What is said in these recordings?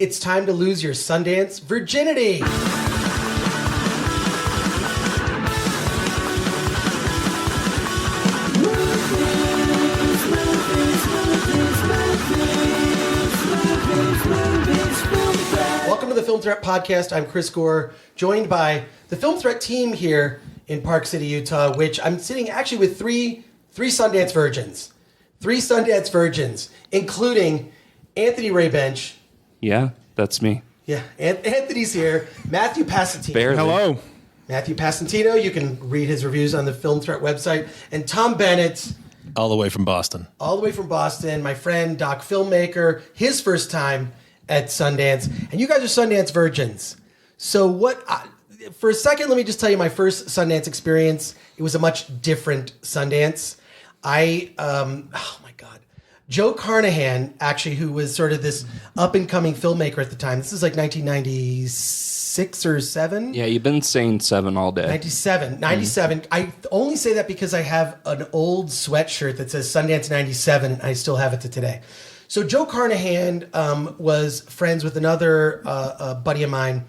It's time to lose your Sundance virginity. Welcome to the Film Threat Podcast. I'm Chris Gore, joined by the Film Threat team here in Park City, Utah, which I'm sitting actually with three Sundance virgins. Three Sundance virgins, including Anthony Ray Bench. Yeah, that's me. Yeah, Anthony's here. Matthew Passantino. Barely. Hello. Matthew Passantino. You can read his reviews on the Film Threat website. And Tom Bennett. All the way from Boston. All the way from Boston. My friend, doc filmmaker. His first time at Sundance. And you guys are Sundance virgins. So for a second, let me just tell you my first Sundance experience. It was a much different Sundance. Oh my God. Joe Carnahan, actually, who was sort of this up-and-coming filmmaker at the time. This is like 1996 or 7? Yeah, you've been saying 7 all day. 97. I only say that because I have an old sweatshirt that says Sundance 97, and I still have it to today. So Joe Carnahan was friends with another buddy of mine,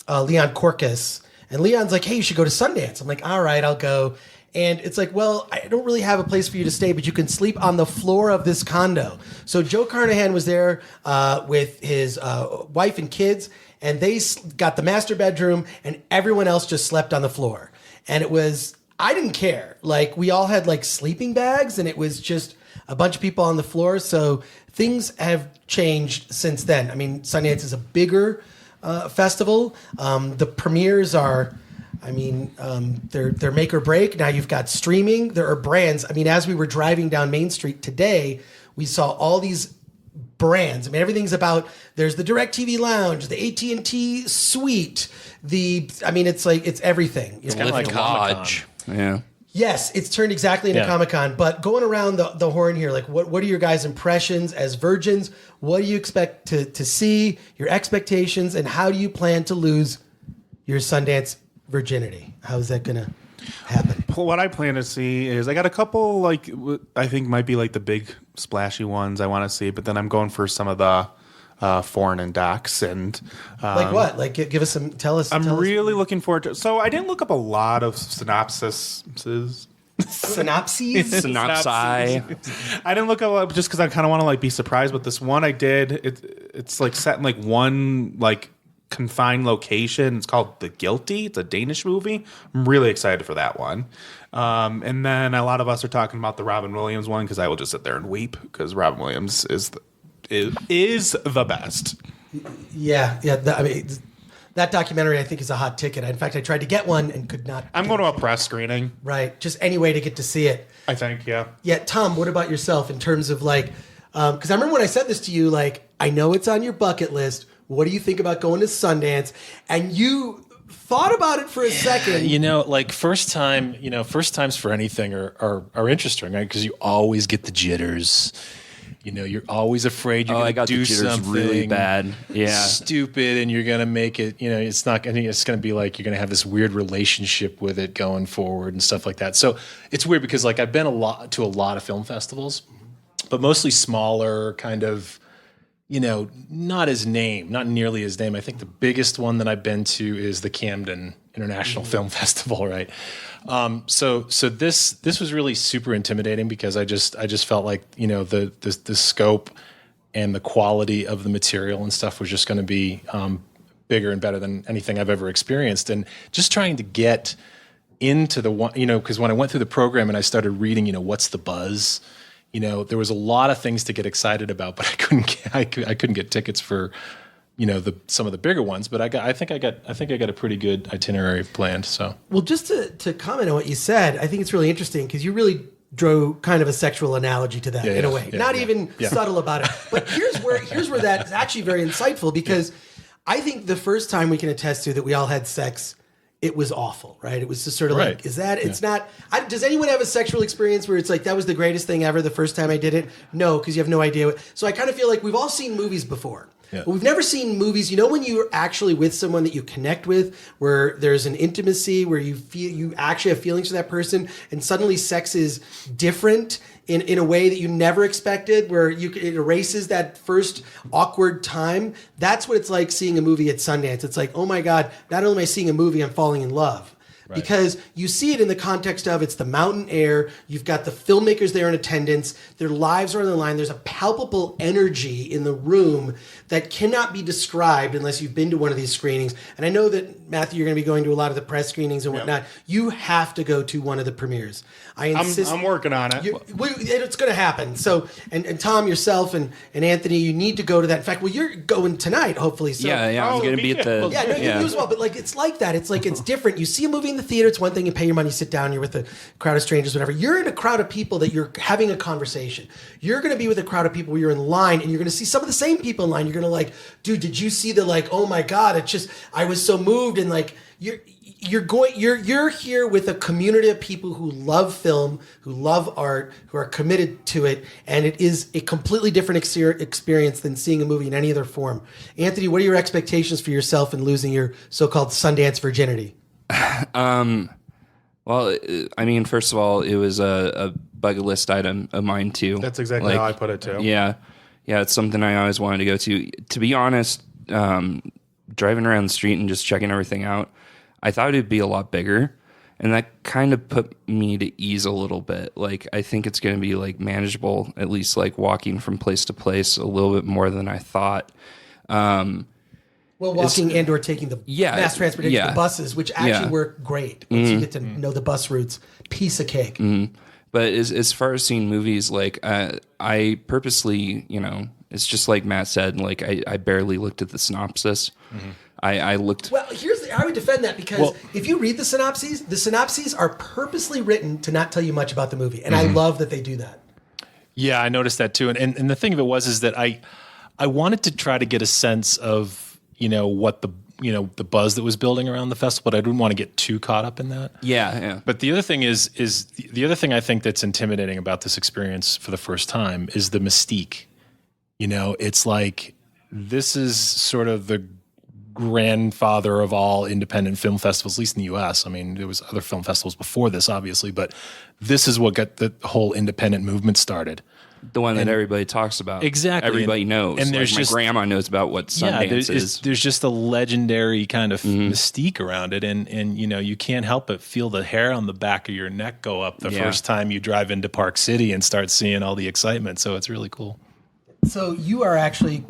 Leon Corcus. And Leon's like, hey, you should go to Sundance. I'm like, all right, I'll go. And it's like, well, I don't really have a place for you to stay, but you can sleep on the floor of this condo. So Joe Carnahan was there with his wife and kids, and they got the master bedroom, and everyone else just slept on the floor. And I didn't care. Like, we all had like sleeping bags, and it was just a bunch of people on the floor. So things have changed since then. I mean, Sundance is a bigger festival. The premieres are... they're make or break. Now you've got streaming. There are brands. I mean, as we were driving down Main Street today, we saw all these brands. I mean, everything's about, there's the DirecTV Lounge, the AT&T Suite, it's everything. It's kind of like Lodge. Yeah. Yes, it's turned exactly into Comic-Con. But going around the horn here, like what are your guys' impressions as virgins? What do you expect to see, your expectations, and how do you plan to lose your Sundance virginity? How is that gonna happen? What I plan to see is I got a couple, like, I think might be like the big splashy ones I want to see, but then I'm going for some of the foreign and docs and like what? Like give us some. Tell us. I'm really looking forward to. So I didn't look up a lot of synopses. Synopses. Synopsi. I didn't look up just because I kind of want to like be surprised. But this one I did. It's like set in like one like confined location. It's called The Guilty. It's a Danish movie. I'm really excited for that one. And then a lot of us are talking about the Robin Williams one because I will just sit there and weep because Robin Williams is the best. Yeah. That documentary I think is a hot ticket. In fact, I tried to get one and could not. I'm going to a press screening. Right. Just any way to get to see it. I think, yeah. Yeah, Tom, what about yourself in terms of like, because I remember when I said this to you, like, I know it's on your bucket list. What do you think about going to Sundance? And you thought about it for a second. Like first times for anything are interesting, right? Because you always get the jitters. You're always afraid you're going to do something really bad, stupid, and you're going to make it. It's not. It's going to be like you're going to have this weird relationship with it going forward and stuff like that. So it's weird because like I've been to a lot of film festivals, but mostly smaller kind of. Not nearly as name. I think the biggest one that I've been to is the Camden International Film Festival, right? So this was really super intimidating because I just felt like the scope and the quality of the material and stuff was just going to be bigger and better than anything I've ever experienced, and just trying to get into the one, because when I went through the program and I started reading, what's the buzz. There was a lot of things to get excited about, but I couldn't get tickets for, some of the bigger ones. But I think I got a pretty good itinerary planned. So well, just to comment on what you said, I think it's really interesting because you really drew kind of a sexual analogy to that in a way, not even subtle about it. But here's where that's actually very insightful because I think the first time we can attest to that we all had sex. It was awful, right? It was just sort of like, is that, it's not, does anyone have a sexual experience where it's like, that was the greatest thing ever the first time I did it? No, because you have no idea. So I kind of feel like we've all seen movies before. But we've never seen movies, you know, when you're actually with someone that you connect with, where there's an intimacy, where you actually have feelings for that person, and suddenly sex is different in a way that you never expected, where it erases that first awkward time. That's what it's like seeing a movie at Sundance. It's like, oh my God, not only am I seeing a movie, I'm falling in love. Right. Because you see it in the context of it's the mountain air, you've got the filmmakers there in attendance, their lives are on the line, there's a palpable energy in the room that cannot be described unless you've been to one of these screenings. And I know that, Matthew, you're going to be going to a lot of the press screenings and whatnot. You have to go to one of the premieres. I insist. I'm working on it. It's going to happen. So, and Tom, yourself, and Anthony, you need to go to that. In fact, well, you're going tonight, hopefully. So, yeah, I'm going to be at the... you as well. But like, it's like that. It's like, it's different. You see a movie in the theater, it's one thing, you pay your money, sit down, you're with a crowd of strangers, whatever. You're in a crowd of people that you're having a conversation. You're going to be with a crowd of people where you're in line, and you're going to see some of the same people in line. You're going to like, dude, did you see the, like, oh my God, it's just, I was so moved. And like, you're here with a community of people who love film, who love art, who are committed to it, and it is a completely different experience than seeing a movie in any other form. Anthony, what are your expectations for yourself in losing your so-called Sundance virginity? Well, I mean, first of all, it was a bucket list item of mine too. That's exactly how I put it too. Yeah, it's something I always wanted to go to. To be honest, driving around the street and just checking everything out, I thought it'd be a lot bigger, and that kind of put me to ease a little bit. Like, I think it's going to be like manageable, at least like walking from place to place a little bit more than I thought. Well, walking and or taking the mass transportation, the buses, which actually work great once you get to know the bus routes. Piece of cake. But as far as seeing movies, like I purposely, it's just like Matt said, like I barely looked at the synopsis. I looked. Well, I would defend that because if you read the synopses are purposely written to not tell you much about the movie, and I love that they do that. Yeah, I noticed that too. And the thing of it is that I wanted to try to get a sense of what the buzz that was building around the festival, but I didn't want to get too caught up in that. Yeah. But the other thing is the other thing I think that's intimidating about this experience for the first time is the mystique. It's like this is sort of the grandfather of all independent film festivals, at least in the U.S. I mean, there was other film festivals before this, obviously, but this is what got the whole independent movement started. The one that everybody talks about. Exactly. Everybody knows. And there's my grandma knows about what Sundance is. There's just a legendary kind of mystique around it. And you can't help but feel the hair on the back of your neck go up the first time you drive into Park City and start seeing all the excitement. So it's really cool. So you are actually,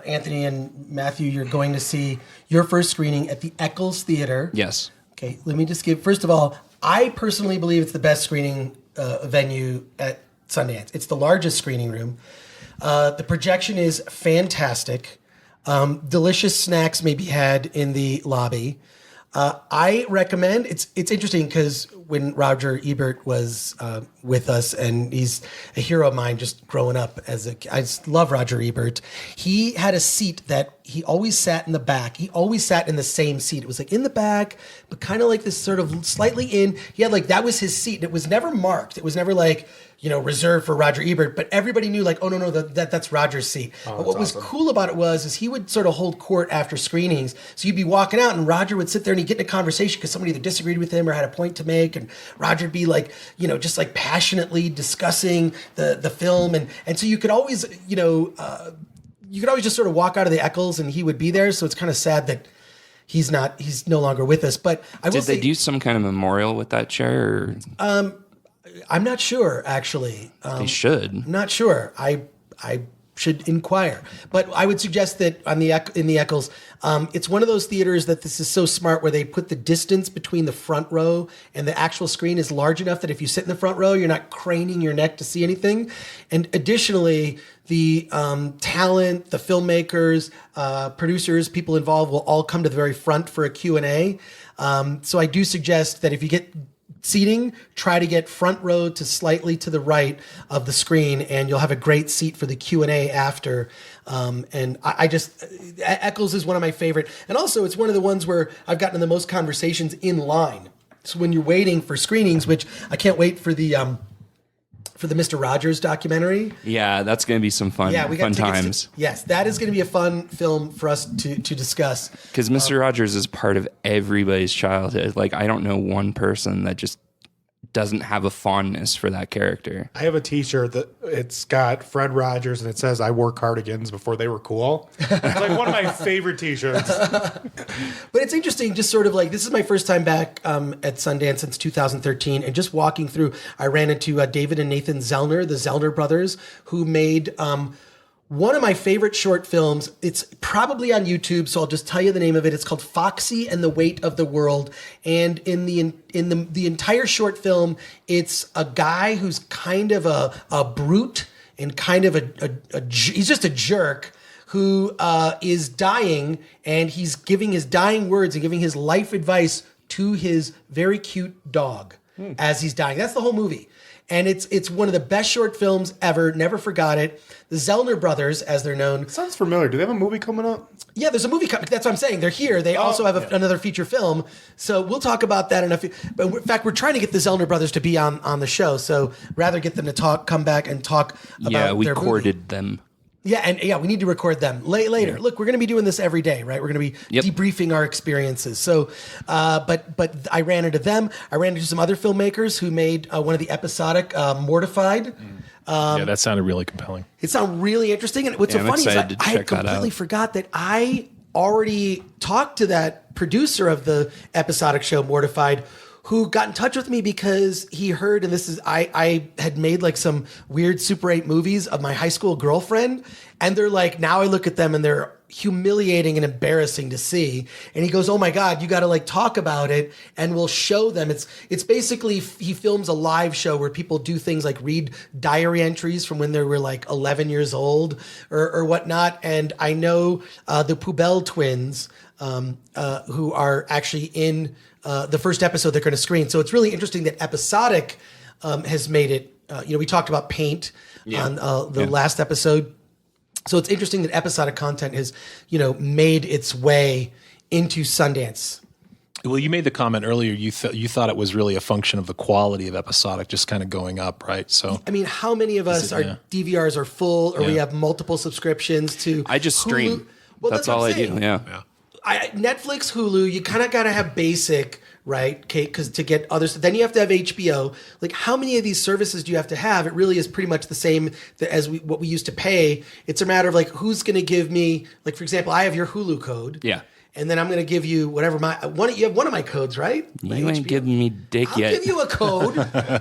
Anthony and Matthew, you're going to see your first screening at the Eccles Theatre. Yes. Okay, let me just first of all, I personally believe it's the best screening venue at Sundance. It's the largest screening room. The projection is fantastic. Delicious snacks may be had in the lobby. I recommend, it's interesting because when Roger Ebert was with us, and he's a hero of mine just growing up I just love Roger Ebert. He had a seat that he always sat in the back. He always sat in the same seat. It was like in the back, but kind of like this sort of slightly in. He had that was his seat. And it was never marked. It was never reserved for Roger Ebert, but everybody knew oh no, that's Roger's seat. But what was cool about it is he would sort of hold court after screenings. So you'd be walking out and Roger would sit there and he'd get in a conversation because somebody either disagreed with him or had a point to make. And Roger'd be just passionately discussing the film. And so you could always, just sort of walk out of the Eccles and he would be there. So it's kind of sad that he's no longer with us. But I will say, did they do some kind of memorial with that chair? Or? I'm not sure, actually. They should. I'm not sure. I should inquire. But I would suggest that in the Eccles, it's one of those theaters that this is so smart where they put the distance between the front row and the actual screen is large enough that if you sit in the front row, you're not craning your neck to see anything. And additionally, the talent, the filmmakers, producers, people involved will all come to the very front for a Q&A. So I do suggest that if you get seating, try to get front row to slightly to the right of the screen, and you'll have a great seat for the Q&A after. And I just, Eccles is one of my favorite. And also, it's one of the ones where I've gotten the most conversations in line. So when you're waiting for screenings, which I can't wait for the for the Mr. Rogers documentary. Yeah, that's going to be some fun, Yeah, we got fun tickets times. yes, that is going to be a fun film for us to discuss. Because Mr. Rogers is part of everybody's childhood. Like, I don't know one person that just doesn't have a fondness for that character. I have a T-shirt that it's got Fred Rogers and it says "I wore cardigans before they were cool." It's like one of my favorite T-shirts. But it's interesting, just sort of like, this is my first time back at Sundance since 2013, and just walking through, I ran into David and Nathan Zellner, the Zelda Brothers, who made one of my favorite short films. It's probably on YouTube, so I'll just tell you the name of it. It's called Foxy and the Weight of the World. And in the entire short film, it's a guy who's kind of a brute and kind of he's just a jerk who is dying, and he's giving his dying words and giving his life advice to his very cute dog as he's dying. That's the whole movie. And it's one of the best short films ever. Never forgot it. The Zellner Brothers, as they're known. Sounds familiar. Do they have a movie coming up? Yeah, there's a movie coming. That's what I'm saying. They're here. They also have another feature film. So we'll talk about that. But in fact, we're trying to get the Zellner Brothers to be on the show. So rather get them to come back and talk about Yeah, we their courted movie. them. Yeah, we need to record them later. Yeah. Look, we're going to be doing this every day, right? We're going to be debriefing our experiences. So, but I ran into them. I ran into some other filmmakers who made one of the episodic Mortified. Yeah, that sounded really compelling. It sounded really interesting. And what's so I'm funny is excited to I check that completely out. forgot that I already talked to that producer of the episodic show Mortified, who got in touch with me because he heard, and this is, I had made like some weird Super 8 movies of my high school girlfriend, and they're like, now I look at them and they're humiliating and embarrassing to see. And he goes, oh my God, you got to like talk about it, and we'll show them. It's basically, he films a live show where people do things like read diary entries from when they were like 11 years old or whatnot. And I know the Poubelle twins, who are actually in the first episode they're going to screen. So it's really interesting that episodic has made it. We talked about Paint on the last episode. So it's interesting that episodic content has, made its way into Sundance. Well, you made the comment earlier. You thought it was really a function of the quality of episodic just kind of going up, right? So I mean, how many of us, our DVRs are full, or we have multiple subscriptions to? I just Hulu? stream. Well, that's what all I'm I do. saying. Yeah. Netflix, Hulu, you kind of got to have basic, right? Okay, because to get others, then you have to have HBO. Like, how many of these services do you have to have? It really is pretty much the same as what we used to pay. It's a matter of like, who's going to give me, like, for example, I have your Hulu code. Yeah. And then I'm going to give you whatever you have one of my codes, right? My You ain't HBO. giving me dick I'll yet. give you a code.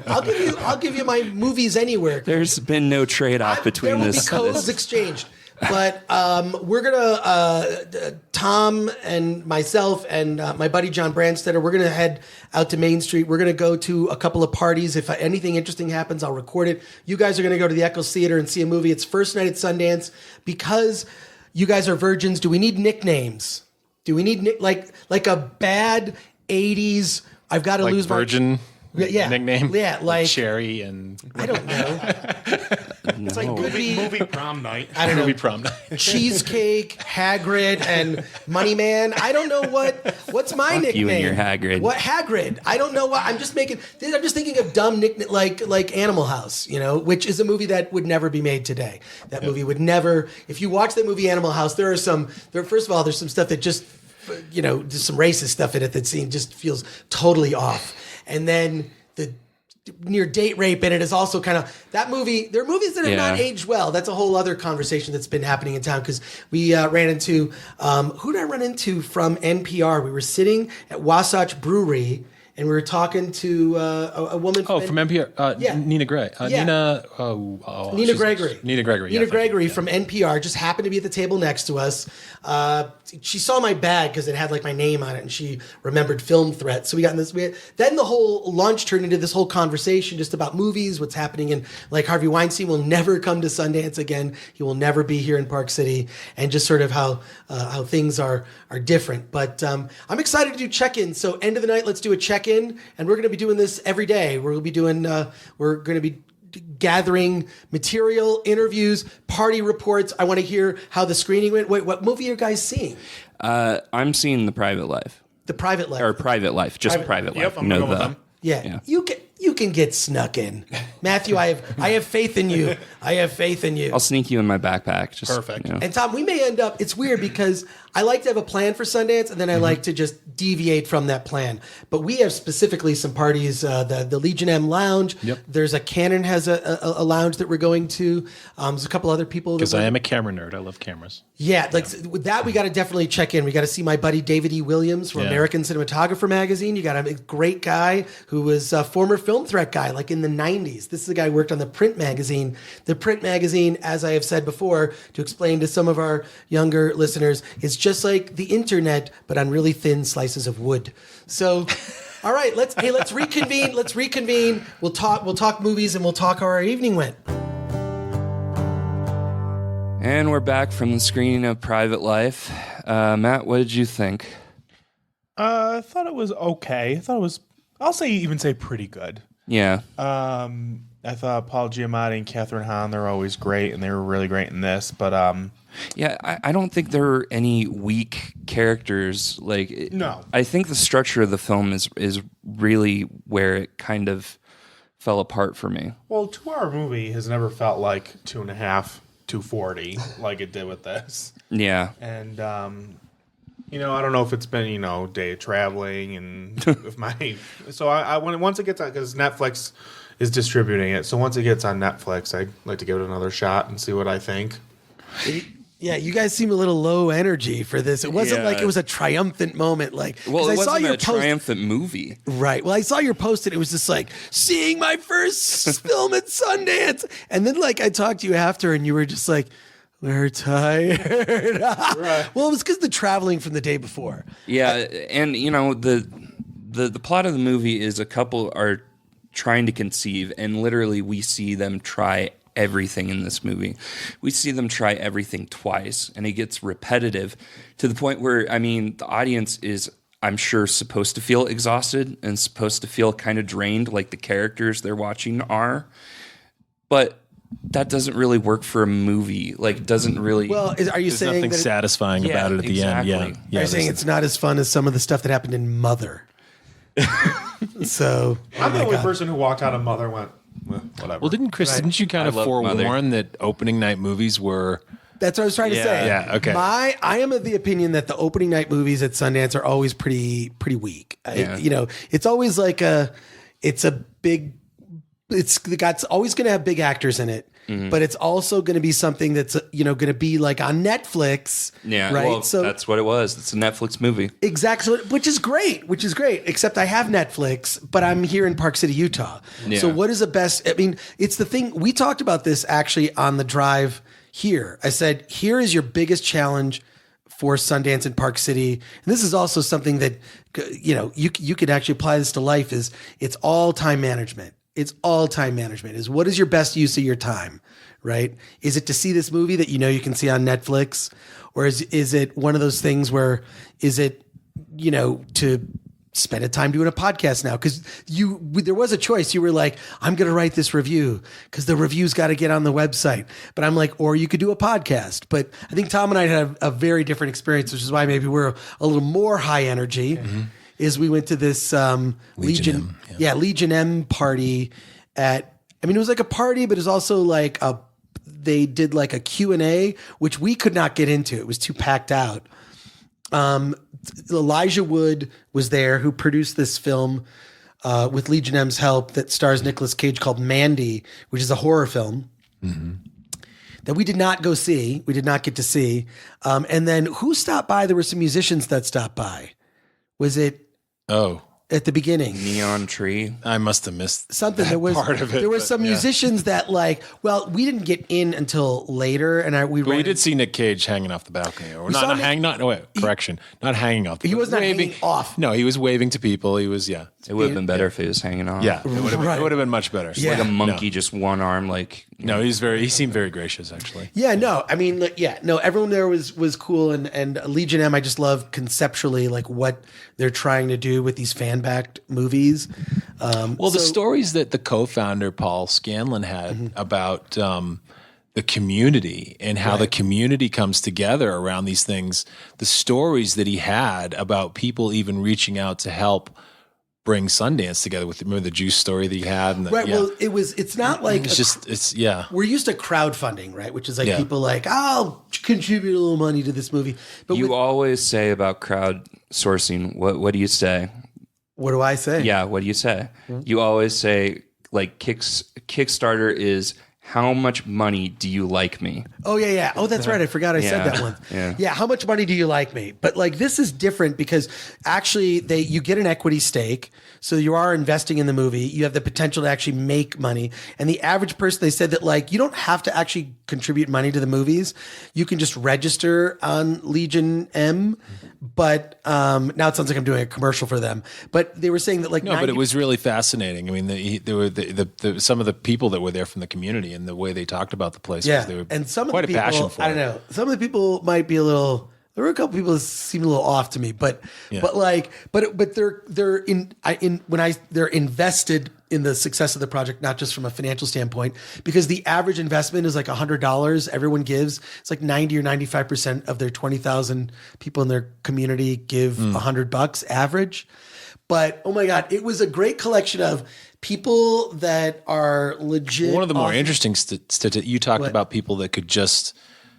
I'll give you my movies anywhere. There's been no trade-off between there will this. be codes exchanged. But we're gonna Tom and myself and my buddy John Brandstetter, we're gonna head out to Main Street. We're gonna go to a couple of parties. If anything interesting happens, I'll record it. You guys are gonna go to the Eccles Theatre and see a movie. It's first night at Sundance. Because you guys are virgins, do we need nicknames? Do we need like a bad 80s? I've got to like lose virgin my nickname? Yeah, like Cherry and I don't know. It's like movie prom night. I don't know. movie prom night. Cheesecake, Hagrid, and Moneyman. I don't know what's my nickname. you and your Hagrid. What Hagrid? I don't know what. I'm just thinking of dumb nickname like Animal House, which is a movie that would never be made today. That movie would never. If you watch that movie Animal House, first of all, there's some stuff that just, there's some racist stuff in it that just feels totally off. And then the near date rape in it is also kind of that movie. There are movies that have not aged well. That's a whole other conversation that's been happening in town, because we ran into who did I run into from NPR? We were sitting at Wasatch Brewery and we were talking to a woman from NPR. Yeah. Nina Gray. Yeah. Nina Gregory. Nina Gregory. Nina Gregory from NPR just happened to be at the table next to us. She saw my bag because it had like my name on it, and she remembered Film Threat. So we got in this. Then the whole lunch turned into this whole conversation just about movies, what's happening, and like Harvey Weinstein will never come to Sundance again. He will never be here in Park City, and just sort of how things are different. But I'm excited to do check-in. So end of the night, let's do a check-in, and we're going to be doing this every day. We're going to be gathering material, interviews, party reports. I want to hear how the screening went. Wait, what movie are you guys seeing? I'm seeing The Private Life. The Private Life. Or Private Life. Just Private Life. Yep, I'm going with them. Yeah. You you can get snuck in. Matthew, I have faith in you. I have faith in you. I'll sneak you in my backpack. Just, Perfect. You know. And Tom, we may end up, it's weird because I like to have a plan for Sundance and then I like to just deviate from that plan. But we have specifically some parties, the Legion M Lounge. Yep. There's a Canon has a lounge that we're going to. There's a couple other people. Because I am a camera nerd. I love cameras. Yeah, like with that, we got to definitely check in. We got to see my buddy David E. Williams from Yeah. American Cinematographer magazine. You got a great guy who was a former Film Threat guy, like in the 90s. This is a guy who worked on the print magazine. The print magazine, as I have said before, to explain to some of our younger listeners, is just like the internet, but on really thin slices of wood. So, all right, let's reconvene. Let's reconvene. We'll talk movies and we'll talk how our evening went. And we're back from the screening of Private Life. Matt, what did you think? I thought it was okay. I thought it was, even say pretty good. Yeah. I thought Paul Giamatti and Catherine Hahn, they're always great, and they were really great in this. But Yeah, I don't think there are any weak characters. No. I think the structure of the film is really where it kind of fell apart for me. well, 2-hour movie has never felt like 2.5, 240 like it did with this. Yeah. And I don't know if it's been day of traveling and with my. So once it gets on, because Netflix is distributing it, so once it gets on Netflix, I'd like to give it another shot and see what I think. Yeah, you guys seem a little low energy for this. It wasn't like it was a triumphant moment. Like, Well, 'cause it I saw wasn't your a post. triumphant movie. Right. Well, I saw your post and it was just like seeing my first film at Sundance. And then I talked to you after and you were just like, we're tired. Right. Well, it was because the traveling from the day before. Yeah, and the plot of the movie is a couple are trying to conceive, and literally we see them try everything in this movie. We see them try everything twice, and it gets repetitive to the point where, the audience is, I'm sure, supposed to feel exhausted and supposed to feel kind of drained like the characters they're watching are. But that doesn't really work for a movie. It doesn't really... Well, are you There's saying nothing that satisfying about it at the end. exactly. Yeah. are you saying it's not as fun as some of the stuff that happened in Mother? So, I'm the only person who walked out of Mother and went, whatever. Well, didn't you kind of love forewarn that opening night movies were... That's what I was trying to say. Yeah, okay. I am of the opinion that the opening night movies at Sundance are always pretty weak. Yeah. It's always it's always going to have big actors in it, but it's also going to be something that's going to be on Netflix. Yeah, right. well, So that's what it was. It's a Netflix movie. exactly, which is great. Except I have Netflix, but I'm here in Park City, Utah. Yeah. So what is the best? It's the thing we talked about this actually on the drive here. I said, here is your biggest challenge for Sundance in Park City. And this is also something that, you could actually apply this to life is it's all time management. It's all time management is what is your best use of your time, right? Is it to see this movie that you can see on Netflix? Or is it one of those things where is it, to spend a time doing a podcast now? Because there was a choice. You were like, I'm going to write this review because the review's got to get on the website. But I'm like, or you could do a podcast. But I think Tom and I had a very different experience, which is why maybe we're a little more high energy. Mm-hmm. Is we went to this Legion M party at. It was like a party, but it was also they did a Q&A, which we could not get into. It was too packed out. Elijah Wood was there, who produced this film with Legion M's help that stars Nicolas Cage called Mandy, which is a horror film that we did not go see. We did not get to see. And then who stopped by? There were some musicians that stopped by. Was it at the beginning? Neon Tree. I must have missed Something. There was part of it. There were some musicians that we didn't get in until later, and we did see Nick Cage hanging off the balcony, or not hanging off. He was not hanging off. No, he was waving to people. He was It would have been better if he was hanging on. Yeah, it would have been much better. Like a monkey, just one arm. No, he seemed very gracious, actually. Yeah, no, everyone there was cool, and Legion M, I just love conceptually what they're trying to do with these fan-backed movies. The stories that the co-founder Paul Scanlon had about the community and how the community comes together around these things, the stories that he had about people even reaching out to help bring Sundance together with, remember the juice story that you had? And Right. Well, it's not like we're used to crowdfunding, right? Which is like people like, I'll contribute a little money to this movie. But You always say about crowdsourcing, what do you say? What do I say? Yeah, what do you say? You always say, like, Kickstarter is, how much money do you like me? Oh, yeah. Oh, that's right. I forgot I said that one. Yeah. How much money do you like me? But like, this is different because actually you get an equity stake. So you are investing in the movie. You have the potential to actually make money. And the average person, they said that like, you don't have to actually contribute money to the movies. You can just register on Legion M. But now it sounds like I'm doing a commercial for them. But they were saying that like, but it was really fascinating. I mean, there were some of the people that were there from the community and the way they talked about the place. Yeah, They were and some quite of the a passion people, for I don't know. Some of the people might be a little. There were a couple people that seemed a little off to me, but they're invested in the success of the project, not just from a financial standpoint, because the average investment is like $100. Everyone gives. It's like 90 or 95% of their 20,000 people in their community give $100 average. But oh my God, it was a great collection of people that are legit. One of the more interesting you talked about people that could just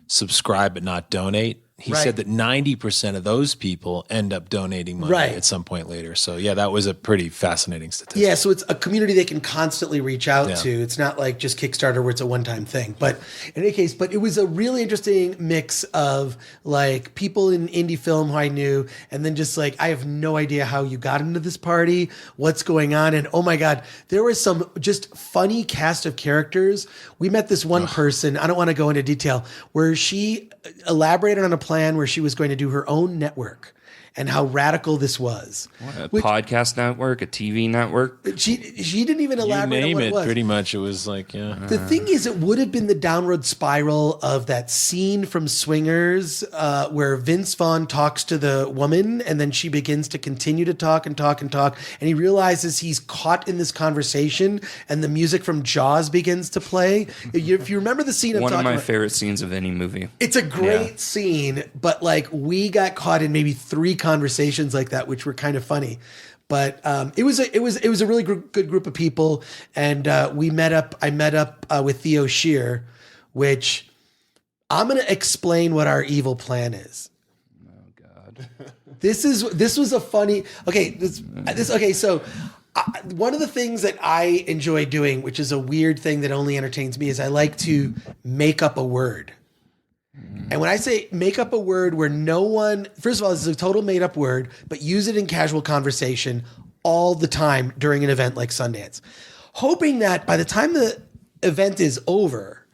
subscribe but not donate. He said that 90% of those people end up donating money at some point later. So yeah, that was a pretty fascinating statistic. Yeah, so it's a community they can constantly reach out to. It's not like just Kickstarter where it's a one-time thing. But in any case, it was a really interesting mix of like people in indie film who I knew, and then just like, I have no idea how you got into this party, what's going on. And oh my God, there was some just funny cast of characters. We met this one person, I don't want to go into detail, where she elaborated on a plan where she was going to do her own network and how radical this was. A podcast network, a TV network. She didn't even elaborate on what it was. Pretty much. It was like, The thing is, it would have been the downward spiral of that scene from Swingers where Vince Vaughn talks to the woman and then she begins to continue to talk and talk and talk. And he realizes he's caught in this conversation and the music from Jaws begins to play. If you remember the scene One of my favorite scenes of any movie. It's a great scene, but like we got caught in maybe 3 conversations like that, which were kind of funny. But it was a really good group of people, and I met up with Theo Shear, which I'm going to explain what our evil plan is. Oh God, this was a funny. Okay, So one of the things that I enjoy doing, which is a weird thing that only entertains me, is I like to make up a word. And when I say make up a word where no one, first of all, this is a total made up word, but use it in casual conversation all the time during an event like Sundance, hoping that by the time the event is over,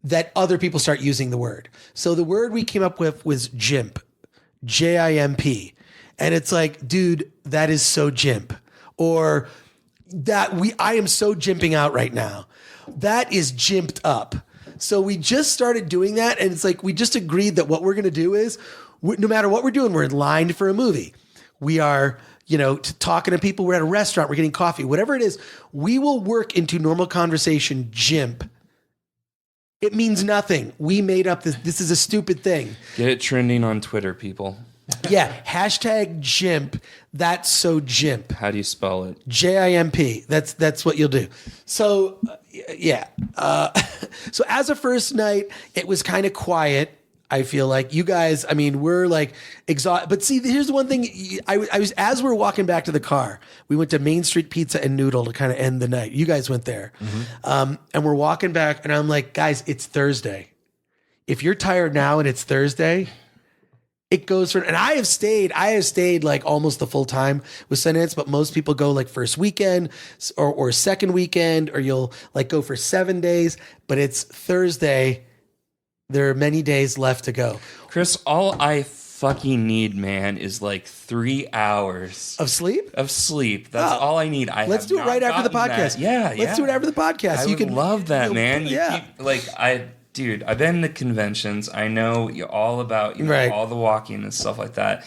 that other people start using the word. So the word we came up with was JIMP, JIMP. And it's like, dude, that is so JIMP. Or I am so jimping out right now. That is jimped up. So we just started doing that, and it's like we just agreed that what we're going to do is, no matter what we're doing, we're in line for a movie. We are, talking to people. We're at a restaurant. We're getting coffee. Whatever it is, we will work into normal conversation. JIMP. It means nothing. We made up this. This is a stupid thing. Get it trending on Twitter, people. Yeah, hashtag JIMP. That's so JIMP. How do you spell it? JIMP. That's what you'll do. So, yeah. So as a first night, it was kind of quiet. I feel like you guys, we're like exhausted. But see, here's the one thing. I was, as we're walking back to the car, we went to Main Street Pizza and Noodle to kind of end the night. You guys went there. And we're walking back and I'm like, guys, it's Thursday. If you're tired now and it's Thursday, it goes for, and I have stayed like almost the full time with Sundance, but most people go like first weekend or second weekend, or you'll like go for 7 days, but it's Thursday. There are many days left to go. Chris, all I fucking need, man, is like 3 hours of sleep. That's all I need. Let's do it right after the podcast. Let's do it after the podcast. I would love that, man. Yeah. Dude, I've been to conventions. I know all about all the walking and stuff like that.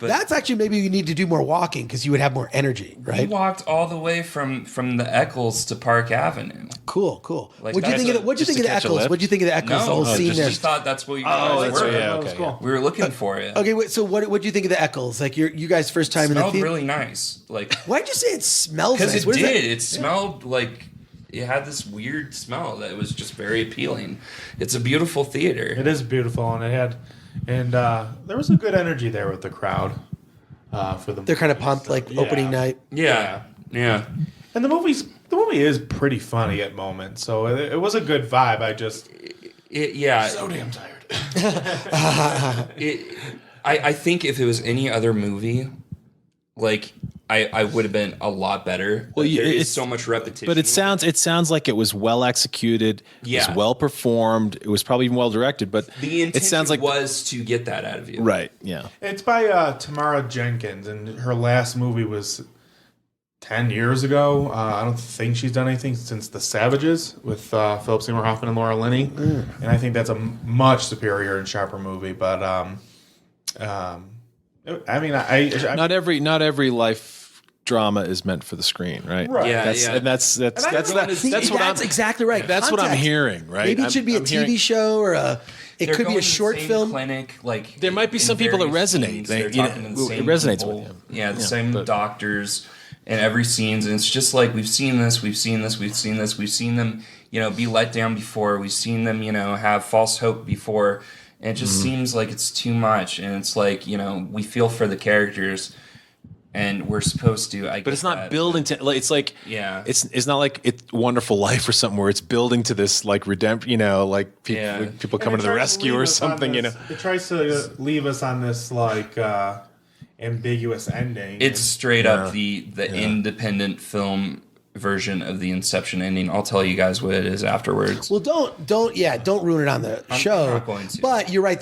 That's actually maybe you need to do more walking because you would have more energy, We right? walked all the way from the Eccles to Park Avenue. Cool. Like, What'd you think of the just to catch a Eccles? lift? What'd you think of the Eccles? The whole scene there. just thought that's what you guys were. yeah, That was okay. cool. We were looking for it. Okay, wait, so what'd you think of the Eccles? Like you guys' first time It in the smelled theater? really nice. Like, Why'd you say it smells because nice? it What is did. that? It smelled like it had this weird smell that was just very appealing. It's a beautiful theater. It is beautiful, and there was a good energy there with the crowd for the. They're kind of pumped, like opening night. Yeah. And the movie is pretty funny at moments, so it was a good vibe. So damn tired. I think if it was any other movie, like I would have been a lot better. Well, there is it's so much repetition. But it sounds like it was well executed. Yeah. It was well performed. It was probably even well directed. But the intention it sounds like was to get that out of you. right. Yeah. It's by Tamara Jenkins, and her last movie was 10 years ago. I don't think she's done anything since The Savages with Philip Seymour Hoffman and Laura Linney, and I think that's a much superior and sharper movie. But I mean, Not every life drama is meant for the screen, right? Right. Yeah, That's That's exactly right. That's what I'm Context. hearing, right? Maybe it should be a I'm TV hearing- show or it They're could be going a to the short same film. clinic, like There might be in some people that various resonate. scenes, They- they're you know, talking to the it same resonates people. with them. Yeah, the Yeah, same but- doctors in every scenes, and it's just like we've seen this, we've seen them, be let down before, we've seen them, have false hope before, and it just seems like it's too much, and it's like we feel for the characters. And we're supposed to, But it's not building to. Like, it's like Yeah. It's not like It's Wonderful Life or something where it's building to this like redemption. Like people coming to the rescue or something. It tries to leave us on this like ambiguous ending. It's straight up the independent film version of the Inception ending. I'll tell you guys what it is afterwards. Well, don't ruin it on the show. not going to. But you're right.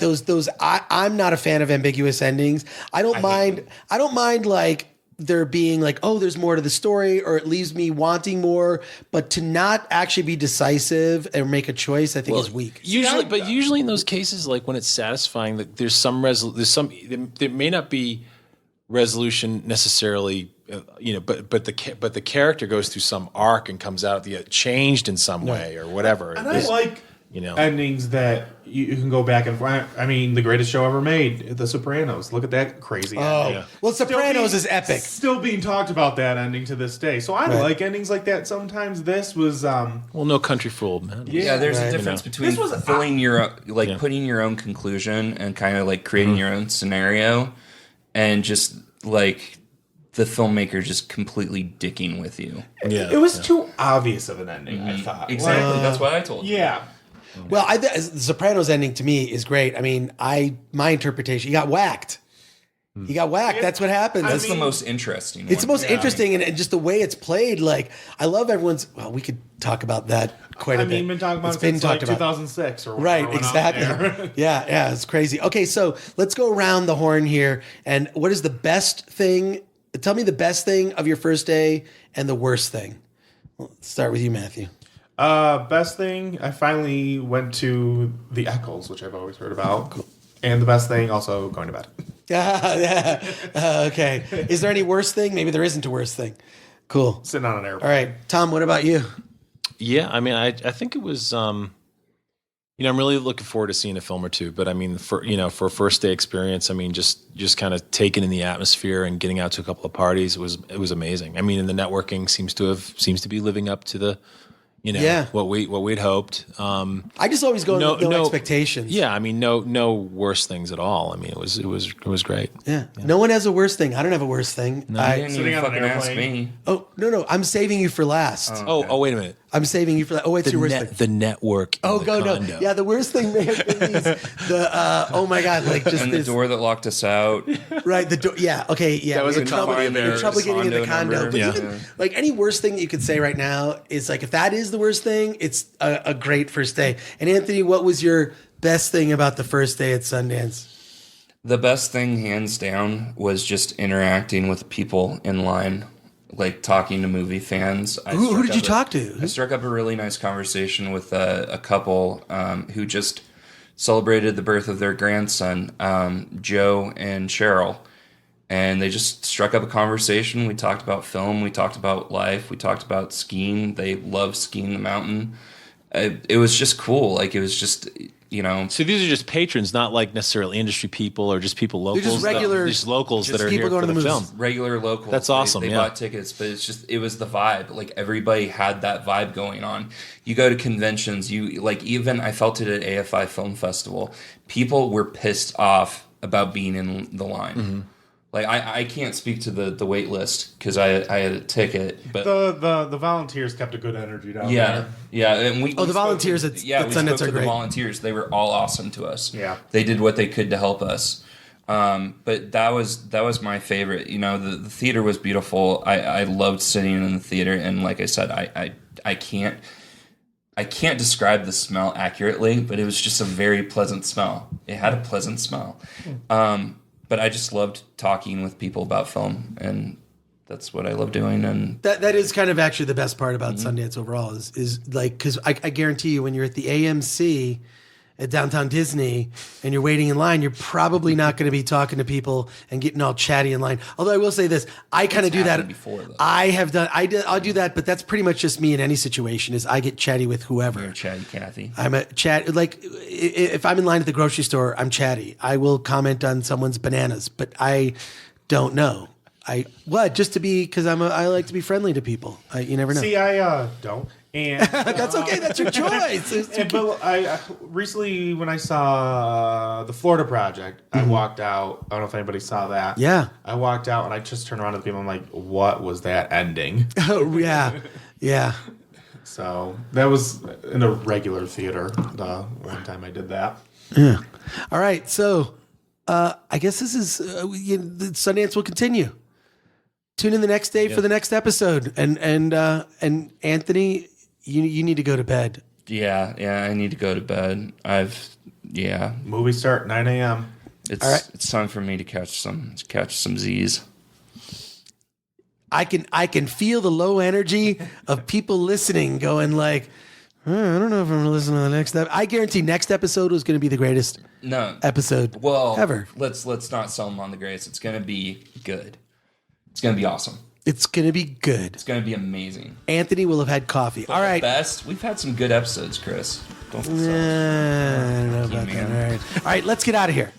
I'm not a fan of ambiguous endings. I don't mind like there being like, oh, there's more to the story, or it leaves me wanting more. But to not actually be decisive and make a choice, I think is weak. Usually in those cases, like when it's satisfying, that there may not be resolution necessarily. But the character goes through some arc and comes out changed in some way or whatever. And I like endings that you can go back and find. I mean, the greatest show ever made, The Sopranos. Look at that crazy ending. Well, Sopranos is epic. Still being talked about that ending to this day. So I like endings like that. Sometimes this was No Country for Old Men. Yeah, there's a difference between putting your own conclusion and kind of like creating your own scenario, and just like the filmmaker just completely dicking with you. It was too obvious of an ending, I thought. Exactly. That's what I told you. Yeah. Well, the Sopranos ending to me is great. I mean, my interpretation, he got whacked. He got whacked. That's what happened. That's the most interesting one. It's the most interesting, and just the way it's played. Like, I love everyone's. Well, we could talk about that quite a bit. Been talking about It's it since like talked about. 2006 or Right, whatever went out exactly. there. yeah, it's crazy. Okay, so let's go around the horn here. And what is the best thing? Tell me the best thing of your first day and the worst thing. Let's start with you, Matthew. Best thing, I finally went to the Eccles, which I've always heard about. Cool. And the best thing, also going to bed. Okay. Is there any worst thing? Maybe there isn't a worst thing. Cool. Sitting on an airplane. All right, Tom. What about you? Yeah, I mean, I think it was. I'm really looking forward to seeing a film or two. But I mean, for a first day experience, I mean, just kind of taking in the atmosphere and getting out to a couple of parties, it was amazing. I mean, and the networking seems to be living up to the. What we'd hoped. I just always go with no expectations. Yeah, I mean, no worse things at all. I mean, it was great. Yeah. No one has a worst thing. I don't have a worst thing. You didn't Sitting even on an fucking ask airplane. me. Oh no! I'm saving you for last. Oh, wait a minute. I'm saving you for that. Oh, what's your worst thing? The network. In Oh, the go condo. no! Yeah, the worst thing may have been oh my god! Like just And the this, door that locked us out. right? The door. Yeah. Okay. Yeah. That was we a had trouble, condo we had there. trouble getting in the Condo condo. number. But Yeah. even like any worst thing that you could say right now is like if that is the worst thing, it's a great first day. And Anthony, what was your best thing about the first day at Sundance? The best thing, hands down, was just interacting with people in line, like talking to movie fans. Who did you talk to? I struck up a really nice conversation with a couple who just celebrated the birth of their grandson, Joe and Cheryl. and they just struck up a conversation. We talked about film, we talked about life, we talked about skiing. They love skiing the mountain. It was just cool. Like, it was just, you know. So these are just patrons, not like necessarily industry people or just people locals. They're just regular, just locals that are people here going for to the movies. film. Regular locals. That's awesome. They bought tickets, but it was the vibe. Like, everybody had that vibe going on. You go to conventions, even I felt it at AFI Film Festival. People were pissed off about being in the line. Mm-hmm. Like, I can't speak to the wait list because I had a ticket, but The volunteers kept a good energy down there. Yeah, and we the volunteers at Sundance spoke are to great. the volunteers. They were all awesome to us. Yeah, they did what they could to help us. But that was my favorite. You know, the theater was beautiful. I loved sitting in the theater, and like I said, I can't describe the smell accurately, but it was just a very pleasant smell. It had a pleasant smell. But I just loved talking with people about film, and that's what I love doing. And that is kind of actually the best part about Sundance overall is like, because I guarantee you when you're at the AMC at Downtown Disney and you're waiting in line, you're probably not going to be talking to people and getting all chatty in line. Although I will say this, I kind of do that. Before, though. I'll do that, but that's pretty much just me in any situation. Is I get chatty with whoever. You're chatty Cathy. I'm a chat. Like, if I'm in line at the grocery store, I'm chatty. I will comment on someone's bananas, but I don't know. Just to be, because I like to be friendly to people. You never know. See, I don't. And that's okay. That's your choice. But I recently, when I saw the Florida Project, I walked out. I don't know if anybody saw that. Yeah. I walked out and I just turned around to the people. I'm like, "What was that ending?" Oh yeah, yeah. So that was in a regular theater. The one time I did that. Yeah. All right. So I guess this is the Sundance will continue. Tune in the next day for the next episode. And Anthony, you need to go to bed. Yeah, I need to go to bed. Movie start 9 a.m. It's time for me to catch some Z's. I can feel the low energy of people listening, going like, I don't know if I'm going to listen to the next episode. I guarantee next episode was going to be the greatest episode ever. Let's not sell them on the greatest. It's going to be good. It's going to be awesome. It's going to be good. It's going to be amazing. Anthony will have had coffee. But all right. We've had some good episodes, Chris. Don't I don't know about that. All right, let's get out of here.